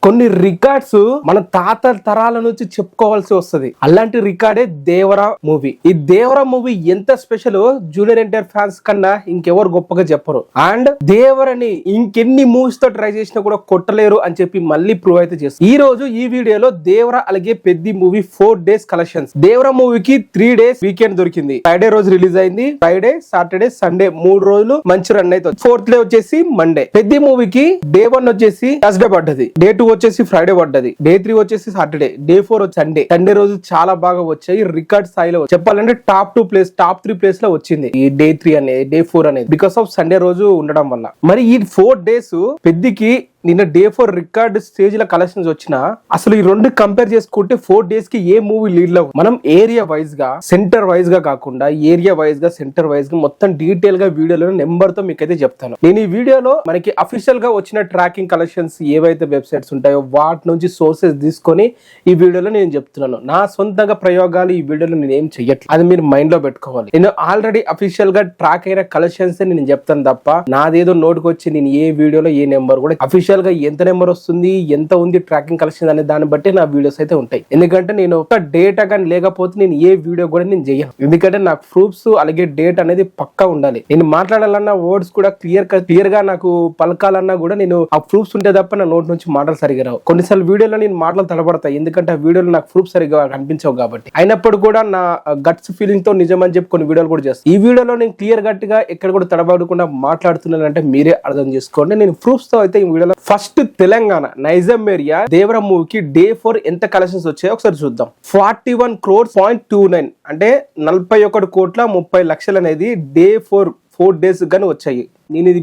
కొన్ని రికార్డ్స్ మన తాత తరాల నుంచి చెప్పుకోవాల్సి వస్తుంది. అలాంటి రికార్డే దేవరా మూవీ. ఈ దేవరా మూవీ ఎంత స్పెషల్ జూనియర్ ఎన్టీఆర్ ఫ్యాన్స్ కన్నా ఇంకెవరు గొప్పగా చెప్పరు. అండ్ దేవరని ఇంకెన్ని మూవీస్ తో ట్రై చేసినా కూడా కొట్టలేరు అని చెప్పి మళ్ళీ ప్రూవ్ అయితే చేస్తారు. ఈ రోజు ఈ వీడియోలో దేవరా అలాగే Peddi movie 4 days collections. Devara మూవీకి 3 days వీకెండ్ దొరికింది. ఫ్రైడే రోజు రిలీజ్ అయింది. ఫ్రైడే, సాటర్డే, సండే 3 రోజులు మంచి రన్ అయితే 4th డే వచ్చేసి మండే. పెద్ది మూవీకి Day 1 వచ్చేసి థర్స్డే పడ్డది. Day 2 వచ్చేసి ఫ్రైడే పడ్డది. Day 3 వచ్చేసి సాటర్డే. Day 4 వచ్చి సండే. సండే రోజు చాలా బాగా వచ్చాయి. రికార్డ్ స్థాయిలో చెప్పాలంటే టాప్ 2 ప్లేస్, టాప్ 3 ప్లేస్ లో వచ్చింది ఈ Day 3 అనేది, Day 4 అనేది, బికాస్ ఆఫ్ సండే రోజు ఉండడం వల్ల. మరి ఈ 4 days పెద్దికి నిన్న Day 4 రికార్డ్ స్టేజ్ లో కలెక్షన్స్ వచ్చినా అసలు ఈ రెండు కంపేర్ చేసుకుంటే 4 days కి ఏ మూవీ లీడ్ లో. మనం ఏరియా వైజ్ గా, సెంటర్ వైజ్ గా కాకుండా ఏరియా వైజ్ గా, సెంటర్ వైజ్ గా మొత్తం డీటెయిల్ గా వీడియోలో నెంబర్ తో మీకైతే చెప్తాను. నేను ఈ వీడియోలో మనకి అఫీషియల్ గా వచ్చిన ట్రాకింగ్ కలెక్షన్స్ ఏవైతే వెబ్సైట్స్ ఉంటాయో వాటి నుంచి సోర్సెస్ తీసుకొని ఈ వీడియోలో నేను చెప్తున్నాను. నా సొంతంగా ప్రయోగాలు ఈ వీడియోలో నేను ఏం చెయ్యట్లేదు, అది మీరు మైండ్ లో పెట్టుకోవాలి. నేను ఆల్రెడీ అఫీషియల్ గా ట్రాక్ అయిన కలెక్షన్స్ నేను చెప్తాను తప్ప నాదేదో నోటుకు వచ్చి నేను ఏ వీడియోలో ఏ నెంబర్ కూడా అఫీషియల్ గా ఎంత నెంబర్ వస్తుంది, ఎంత ఉంది ట్రాకింగ్ కలెక్షన్ అనే దాన్ని బట్టి నా వీడియోస్ అయితే ఉంటాయి. ఎందుకంటే నేను ఒక డేటా కానీ లేకపోతే నేను ఏ వీడియో కూడా నేను చేయను. ఎందుకంటే నాకు ప్రూఫ్స్ అలాగే డేట్ అనేది పక్కా ఉండాలి. నేను మాట్లాడాలన్నా వర్డ్స్ కూడా క్లియర్ గా నాకు పలకాలన్నా కూడా నేను ఆ ప్రూఫ్స్ ఉంటే తప్ప నా నోట్ నుంచి మాటలు సరిగా రావు. కొన్నిసార్లు వీడియోలో నేను మాటలు తడబడతాయి, ఎందుకంటే ఆ వీడియోలో నాకు ప్రూఫ్ సరిగా కనిపించవు కాబట్టి. అయినప్పుడు కూడా నా గట్స్ ఫీలింగ్ తో నిజమని చెప్పి కొన్ని వీడియోలు కూడా చేస్తాను. ఈ వీడియోలో నేను క్లియర్ గట్టిగా ఎక్కడ కూడా తడబడకుండా మాట్లాడుతున్నానంటే మీరే అర్థం చేసుకోండి. నేను ప్రూఫ్స్ తో అయితే ఈ వీడియోలో ఫస్ట్ తెలంగాణ నైజాం ఏరియా దేవరా మూవీకి Day 4 ఎంత కలెక్షన్స్ వచ్చాయో ఒకసారి చూద్దాం. 41 crores.29 అంటే 41 కోట్ల 30 లక్షలు అనేది Day 4 days గానీ వచ్చాయి. నేను ఇది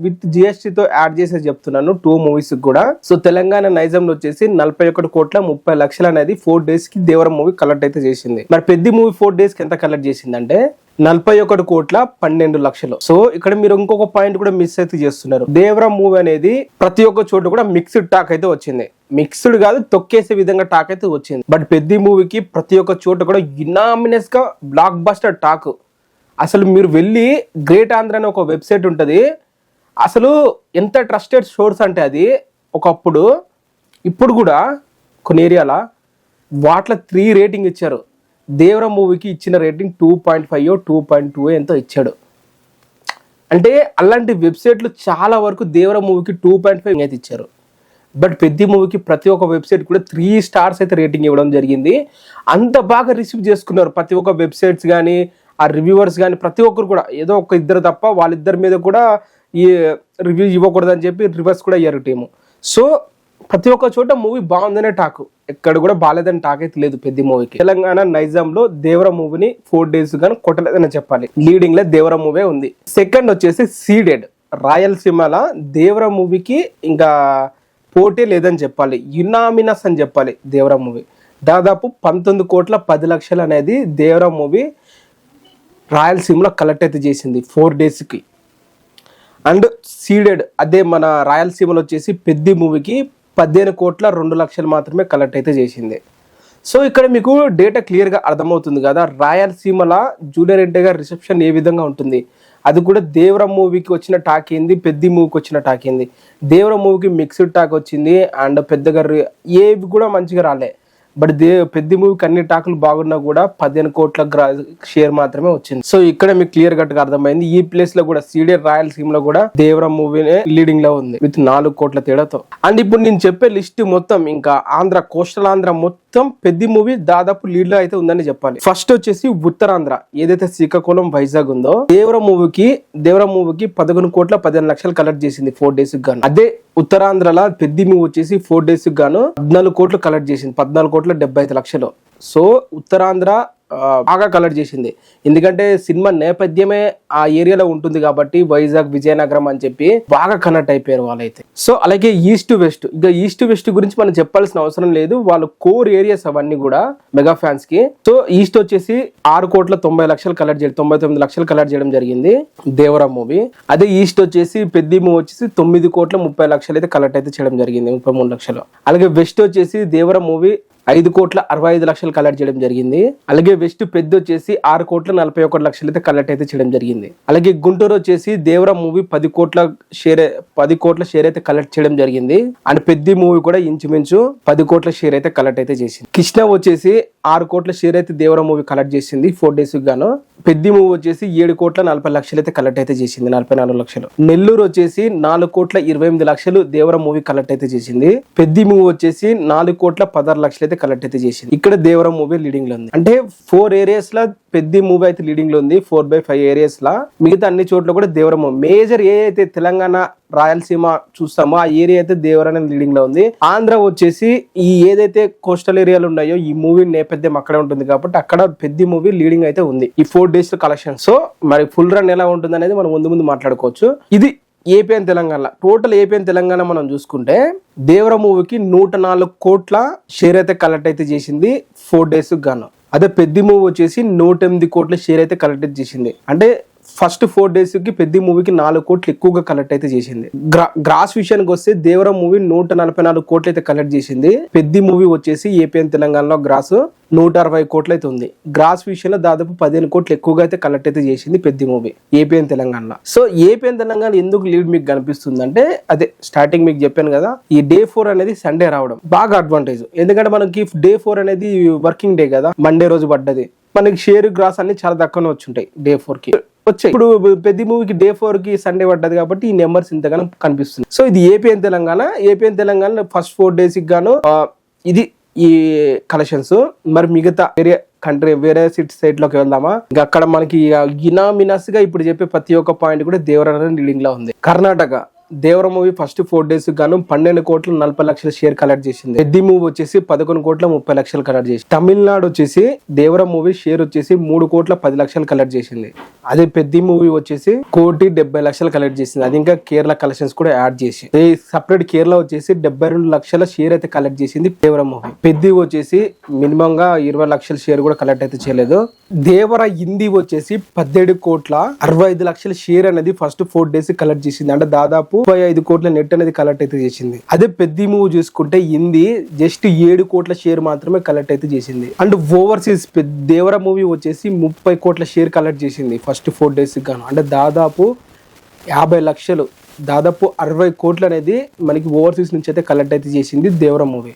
విత్ జిఎస్టీ తో యాడ్ చేసి చెప్తున్నాను 2 movies కూడా. సో తెలంగాణ నైజాంలో వచ్చేసి 41 కోట్ల 30 లక్షలు అనేది 4 days కి దేవరా మూవీ కలెక్ట్ అయితే చేసింది. మరి పెద్ద మూవీ 4 days కి ఎంత కలెక్ట్ చేసింది అంటే 41 కోట్ల 12 లక్షలు. సో ఇక్కడ మీరు ఇంకొక పాయింట్ కూడా మిస్ అయితే చేస్తున్నారు. దేవరా మూవీ అనేది ప్రతి ఒక్క చోట కూడా మిక్స్డ్ టాక్ అయితే వచ్చింది. మిక్స్డ్ కాదు, తొక్కేసే విధంగా టాక్ అయితే వచ్చింది. బట్ పెద్ద మూవీకి ప్రతి ఒక్క చోట కూడా యునామినస్ గా బ్లాక్ బస్టర్ టాక్. అసలు మీరు వెళ్ళి గ్రేట్ ఆంధ్ర అనే ఒక వెబ్సైట్ ఉంటుంది, అసలు ఎంత ట్రస్టెడ్ సోర్స్ అంటే అది ఒకప్పుడు, ఇప్పుడు కూడా కొన్ని ఏరియాల వాటిలో 3 రేటింగ్ ఇచ్చారు. దేవరా మూవీకి ఇచ్చిన రేటింగ్ 2.5 2.2 ఎంతో ఇచ్చాడు. అంటే అలాంటి వెబ్సైట్లు చాలా వరకు దేవరా మూవీకి 2.5 అయితే ఇచ్చారు. బట్ పెద్ద మూవీకి ప్రతి ఒక్క వెబ్సైట్ కూడా 3 stars అయితే రేటింగ్ ఇవ్వడం జరిగింది. అంత బాగా రిసీవ్ చేసుకున్నారు ప్రతి ఒక్క వెబ్సైట్స్ కానీ, ఆ రివ్యూవర్స్ కానీ, ప్రతి ఒక్కరు కూడా. ఏదో ఒక ఇద్దరు తప్ప వాళ్ళిద్దరి మీద కూడా ఈ రివ్యూ ఇవ్వకూడదని చెప్పి రివర్స్ కూడా అయ్యారు టీము. సో ప్రతి ఒక్క చోట మూవీ బాగుందనే టాక్, ఎక్కడ కూడా బాగాలేదని టాక్ అయితే లేదు పెద్ద మూవీకి. తెలంగాణ నైజాంలో దేవరా మూవీని 4 days గానీ కొట్టలేదని చెప్పాలి. లీడింగ్ లో దేవరా మూవీ ఉంది. సెకండ్ వచ్చేసి సీడెడ్ రాయలసీమల దేవరా మూవీకి ఇంకా పోటీ లేదని చెప్పాలి, యునామినస్ అని చెప్పాలి. దేవరా మూవీ దాదాపు 19 కోట్ల 10 లక్షలు అనేది దేవరా మూవీ రాయలసీమలో కలెక్ట్ అయితే చేసింది 4 days కి. అండ్ సీడెడ్ అదే మన రాయలసీమలో వచ్చేసి పెద్ద మూవీకి 15 కోట్ల 2 లక్షలు మాత్రమే కలెక్ట్ అయితే చేసింది. సో ఇక్కడ మీకు డేటా క్లియర్గా అర్థమవుతుంది కదా, రాయలసీమల జూనియర్ ఎన్టీఆర్ రిసెప్షన్ ఏ విధంగా ఉంటుంది. అది కూడా దేవరా మూవీకి వచ్చిన టాక్ ఏంది, పెద్ద మూవీకి వచ్చిన టాక్ ఏంది. దేవరా మూవీకి మిక్స్డ్ టాక్ వచ్చింది అండ్ పెద్దగా ఏవి కూడా మంచిగా రాలే. బట్ పెద్ద మూవీకి అన్ని టాకులు బాగున్నా కూడా 15 కోట్ల షేర్ మాత్రమే వచ్చింది. సో ఇక్కడ మీకు క్లియర్ కట్ గా అర్థమైంది. ఈ ప్లేస్ లో కూడా సీడెడ్ రాయలసీమలో కూడా దేవరా మూవీనే లీడింగ్ లో ఉంది విత్ 4 కోట్ల తేడాతో. అండ్ ఇప్పుడు నేను చెప్పే లిస్ట్ మొత్తం ఇంకా ఆంధ్ర, కోస్టల్ ఆంధ్ర మొత్తం పెద్ద మూవీ దాదాపు లీడ్ లో అయితే ఉందని చెప్పాలి. ఫస్ట్ వచ్చేసి ఉత్తరాంధ్ర ఏదైతే శ్రీకాకుళం, వైజాగ్ ఉందో దేవరా మూవీకి 11 కోట్ల 15 లక్షలు కలెక్ట్ చేసింది 4 days గాను. అదే ఉత్తరాంధ్రలో పెద్ద మూవీ వచ్చేసి 4 days గాను 14 కోట్లు కలెక్ట్ చేసింది, 14 కోట్ల 75 లక్షలు. సో ఉత్తరాంధ్ర బాగా కలెక్ట్ చేసింది. ఎందుకంటే సినిమా నేపథ్యమే ఆ ఏరియాలో ఉంటుంది కాబట్టి వైజాగ్, విజయనగరం అని చెప్పి బాగా కనెక్ట్ అయిపోయారు వాళ్ళైతే. సో అలాగే ఈస్ట్ వెస్ట్, ఇక ఈస్ట్ వెస్ట్ గురించి మనం చెప్పాల్సిన అవసరం లేదు, వాళ్ళు కోర్ ఏరియాస్ అవన్నీ కూడా మెగా ఫ్యాన్స్ కి. సో ఈస్ట్ వచ్చేసి 6 కోట్ల 90 లక్షలు కలెక్ట్ చేయడం, 99 లక్షలు కలెక్ట్ చేయడం జరిగింది దేవరా మూవీ. అదే ఈస్ట్ వచ్చేసి పెద్ద మూవీ వచ్చేసి 9 కోట్ల 30 లక్షలు అయితే కలెక్ట్ అయితే చేయడం జరిగింది, 33 లక్షలు. అలాగే వెస్ట్ వచ్చేసి దేవరా మూవీ 5,65,00,000 కలెక్ట్ చేయడం జరిగింది. అలాగే వెస్ట్ పెద్ద వచ్చేసి 6,41,00,000 అయితే కలెక్ట్ అయితే చేయడం జరిగింది. అలాగే గుంటూరు వచ్చేసి దేవరా మూవీ 10 కోట్ల షేర్ అయితే కలెక్ట్ చేయడం జరిగింది. అండ్ పెద్ద మూవీ కూడా ఇంచుమించు 10 కోట్ల షేర్ అయితే కలెక్ట్ అయితే చేసింది. కృష్ణ వచ్చేసి 6 కోట్ల షేర్ అయితే దేవరా మూవీ కలెక్ట్ చేసింది 4 days గాను. పెద్ద మూవీ వచ్చేసి 7,40,00,000 అయితే కలెక్ట్ అయితే చేసింది, 44 లక్షలు. నెల్లూరు వచ్చేసి 4,28,00,000 దేవరా మూవీ కలెక్ట్ అయితే చేసింది. పెద్ద మూవీ వచ్చేసి 4,16,00,000 అయితే కలెక్ట్ అయితే చేసింది. ఇక్కడ దేవరా మూవీ లీడింగ్ లో ఉంది. అంటే 4 areas లా పెద్ద మూవీ అయితే లీడింగ్ లో ఉంది. 4/5 areas లా మిగతా అన్ని చోట్ల కూడా దేవరా మూవీ. మేజర్ ఏ అయితే తెలంగాణ రాయలసీమ చూస్తామో ఆ ఏరియా అయితే దేవరా లీడింగ్ లో ఉంది. ఆంధ్ర వచ్చేసి ఈ ఏదైతే కోస్టల్ ఏరియాలు ఉన్నాయో ఈ మూవీ నేపథ్యం అక్కడే ఉంటుంది కాబట్టి అక్కడ పెద్ద మూవీ లీడింగ్ అయితే ఉంది ఈ 4 days కలెక్షన్. సో మరి ఫుల్ రన్ ఎలా ఉంటుంది అనేది మనం ముందు మాట్లాడుకోవచ్చు. ఇది AP and Telangana total. AP and Telangana మనం చూసుకుంటే దేవరా మూవీకి 104 కోట్ల షేర్ అయితే కలెక్ట్ అయితే చేసింది 4 days గాను. అదే పెద్ద మూవీ వచ్చేసి 108 కోట్ల షేర్ అయితే కలెక్ట్ అయితే చేసింది. అంటే ఫస్ట్ 4 days కి పెద్ద మూవీకి 4 కోట్లు ఎక్కువగా కలెక్ట్ అయితే చేసింది. గ్రాస్ విషయానికి వస్తే దేవరా మూవీ 144 కోట్లు అయితే కలెక్ట్ చేసింది. పెద్ద మూవీ వచ్చేసి ఏపీ అండ్ తెలంగాణలో గ్రాస్ 160 కోట్లు అయితే ఉంది. గ్రాస్ విషయంలో దాదాపు 15 కోట్లు ఎక్కువగా అయితే కలెక్ట్ అయితే చేసింది పెద్ద మూవీ ఏపీ అండ్ తెలంగాణలో. సో ఏపీ అండ్ తెలంగాణ ఎందుకు లీడ్ మీకు కనిపిస్తుంది అంటే అదే స్టార్టింగ్ మీకు చెప్పాను కదా, ఈ Day 4 అనేది సండే రావడం బాగా అడ్వాంటేజ్. ఎందుకంటే మనకి Day 4 అనేది వర్కింగ్ డే కదా, మండే రోజు పడ్డది. మనకి షేర్ గ్రాస్ అన్ని చాలా తక్కువనే వచ్చుంటాయి Day 4 కి వచ్చాయి. ఇప్పుడు పెద్ద మూవీకి Day 4 కి సండే పడ్డది కాబట్టి ఈ నెంబర్స్ ఇంతగానో కనిపిస్తుంది. సో ఇది AP and Telangana first 4 days కి గాను ఇది ఈ కలెక్షన్స్. మరి మిగతా వేరే సైట్ లోకి వెళ్దామా? ఇంకా అక్కడ మనకి ఇనామినస్ గా ఇప్పుడు చెప్పే ప్రతి ఒక్క పాయింట్ కూడా దేవరా లీడింగ్ లో ఉంది. Karnataka Devara movie first 4 days గాను 12,40,00,000 షేర్ కలెక్ట్ చేసింది. పెద్ద మూవీ వచ్చేసి 11,30,00,000 కలెక్ట్ చేసింది. తమిళనాడు వచ్చేసి దేవరా మూవీ షేర్ వచ్చేసి 3,10,00,000 కలెక్ట్ చేసింది. అదే పెద్ద మూవీ వచ్చేసి 1,70,00,000 కలెక్ట్ చేసింది. అది ఇంకా కేరళ కలెక్షన్స్ కూడా యాడ్ చేసి సపరేట్ కేరళ వచ్చేసి 72 లక్షల షేర్ అయితే కలెక్ట్ చేసింది దేవరా మూవీ. పెద్ద వచ్చేసి మినిమం గా 20 లక్షల షేర్ కూడా కలెక్ట్ అయితే చేయలేదు. దేవరా హిందీ వచ్చేసి 17,65,00,000 షేర్ అనేది ఫస్ట్ 4 days కలెక్ట్ చేసింది. అంటే దాదాపు 35 కోట్ల నెట్ అనేది కలెక్ట్ అయితే చేసింది. అదే పెద్ద మూవీ చూసుకుంటే హిందీ జస్ట్ 7 కోట్ల షేర్ మాత్రమే కలెక్ట్ అయితే చేసింది. అండ్ ఓవర్సీస్ దేవరా మూవీ వచ్చేసి 30 కోట్ల షేర్ కలెక్ట్ చేసింది ఫస్ట్ 4 days గాను. అంటే దాదాపు 50 లక్షలు, దాదాపు 60 కోట్లు అనేది మనకి ఓవర్సీస్ నుంచి అయితే కలెక్ట్ అయితే చేసింది దేవరా మూవీ.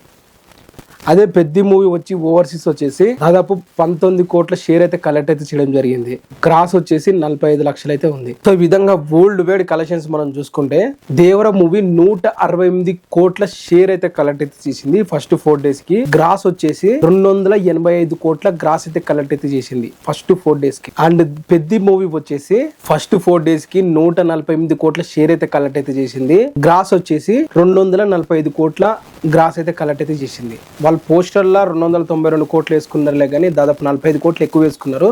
అదే పెద్ద మూవీ వచ్చి ఓవర్సీస్ వచ్చేసి దాదాపు 19 కోట్ల షేర్ అయితే కలెక్ట్ అయితే చేయడం జరిగింది. గ్రాస్ వచ్చేసి 45 లక్షలు అయితే ఉంది. సో ఈ విధంగా వరల్డ్ వైడ్ కలెక్షన్స్ మనం చూసుకుంటే దేవరా మూవీ 168 కోట్ల షేర్ అయితే కలెక్ట్ అయితే చేసింది ఫస్ట్ 4 days కి. గ్రాస్ వచ్చేసి 285 కోట్ల గ్రాస్ అయితే కలెక్ట్ అయితే చేసింది ఫస్ట్ 4 days కి. అండ్ పెద్ద మూవీ వచ్చేసి ఫస్ట్ 4 days కి 148 కోట్ల షేర్ అయితే కలెక్ట్ అయితే చేసింది. గ్రాస్ వచ్చేసి 245 కోట్ల గ్రాస్ అయితే కలెక్ట్ అయితే చేసింది. వాళ్ళు పోస్టర్లా 292 కోట్లు వేసుకున్నారులే కానీ దాదాపు 45 కోట్లు ఎక్కువ వేసుకున్నారు.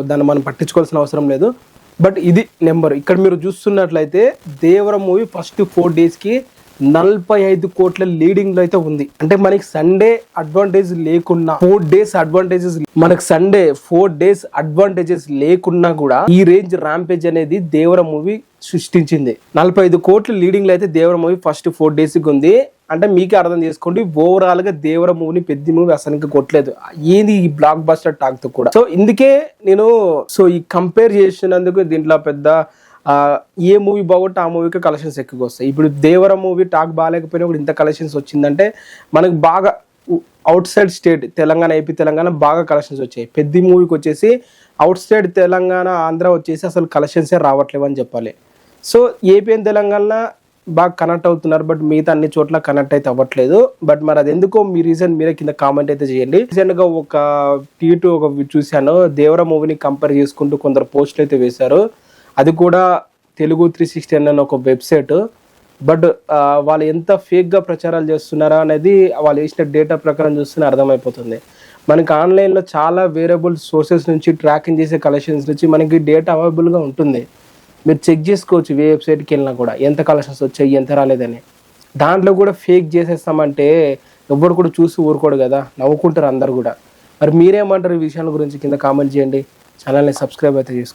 దాన్ని మనం పట్టించుకోవాల్సిన అవసరం లేదు. బట్ ఇది నెంబర్. ఇక్కడ మీరు చూస్తున్నట్లయితే దేవరా మూవీ ఫస్ట్ 4 days కి 45 కోట్ల లీడింగ్ లో అయితే ఉంది. అంటే మనకి సండే అడ్వాంటేజ్ లేకున్నా 4 days అడ్వాంటేజెస్, మనకి సండే 4 days అడ్వాంటేజెస్ లేకున్నా కూడా ఈ రేంజ్ ర్యాంపేజ్ అనేది దేవరా మూవీ సృష్టించింది. 45 కోట్ల లీడింగ్ లో అయితే దేవరా మూవీ ఫస్ట్ 4 days కి ఉంది. అంటే మీకే అర్థం చేసుకోండి, ఓవరాల్ గా దేవరా మూవీని పెద్ద మూవీ అసలు ఇంకా కొట్టలేదు ఏది ఈ బ్లాక్ బస్టర్ టాక్ తో కూడా. సో ఇందుకే నేను ఈ కంపేర్ చేసినందుకు దీంట్లో పెద్ద ఏ మూవీ బాగుంటే ఆ మూవీకి కలెక్షన్స్ ఎక్కువగా వస్తాయి. ఇప్పుడు దేవరా మూవీ టాక్ బాగాలేకపోయినా కూడా ఇంత కలెక్షన్స్ వచ్చిందంటే మనకు బాగా out side state Telangana, AP Telangana బాగా కలెక్షన్స్ వచ్చాయి. పెద్ద మూవీకి వచ్చేసి అవుట్ సైడ్ తెలంగాణ, ఆంధ్ర వచ్చేసి అసలు కలెక్షన్సే రావట్లేవు అని చెప్పాలి. సో ఏపీ అండ్ తెలంగాణ బాగా కనెక్ట్ అవుతున్నారు, బట్ మిగతా అన్ని చోట్ల కనెక్ట్ అయితే అవ్వట్లేదు. బట్ మరి అది ఎందుకో మీ రీజన్ మీరే కింద కామెంట్ అయితే చేయండి. రీసెంట్ గా ఒక ట్వీట్ చూశాను, దేవరా మూవీని కంపేర్ చేసుకుంటూ కొందరు పోస్ట్ అయితే వేశారు. అది కూడా తెలుగు 360 అనే ఒక వెబ్సైట్. బట్ వాళ్ళు ఎంత ఫేక్గా ప్రచారాలు చేస్తున్నారా అనేది వాళ్ళు వేసిన డేటా ప్రకారం చూస్తూనే అర్థమైపోతుంది. మనకి ఆన్లైన్లో చాలా వేరియబుల్ సోర్సెస్ నుంచి ట్రాకింగ్ చేసే కలెక్షన్స్ నుంచి మనకి డేటా అవైలబుల్గా ఉంటుంది. మీరు చెక్ చేసుకోవచ్చు ఏ వెబ్సైట్కి వెళ్ళినా కూడా ఎంత కలెక్షన్స్ వచ్చాయి ఎంత రాలేదని. దాంట్లో కూడా ఫేక్ చేసేస్తామంటే ఎవరు కూడా చూసి ఊరుకోడు కదా, నవ్వుకుంటారు అందరు కూడా. మరి మీరేమంటారు ఈ విషయాల గురించి కింద కామెంట్ చేయండి. ఛానల్ని సబ్స్క్రైబ్ అయితే చేసుకోండి.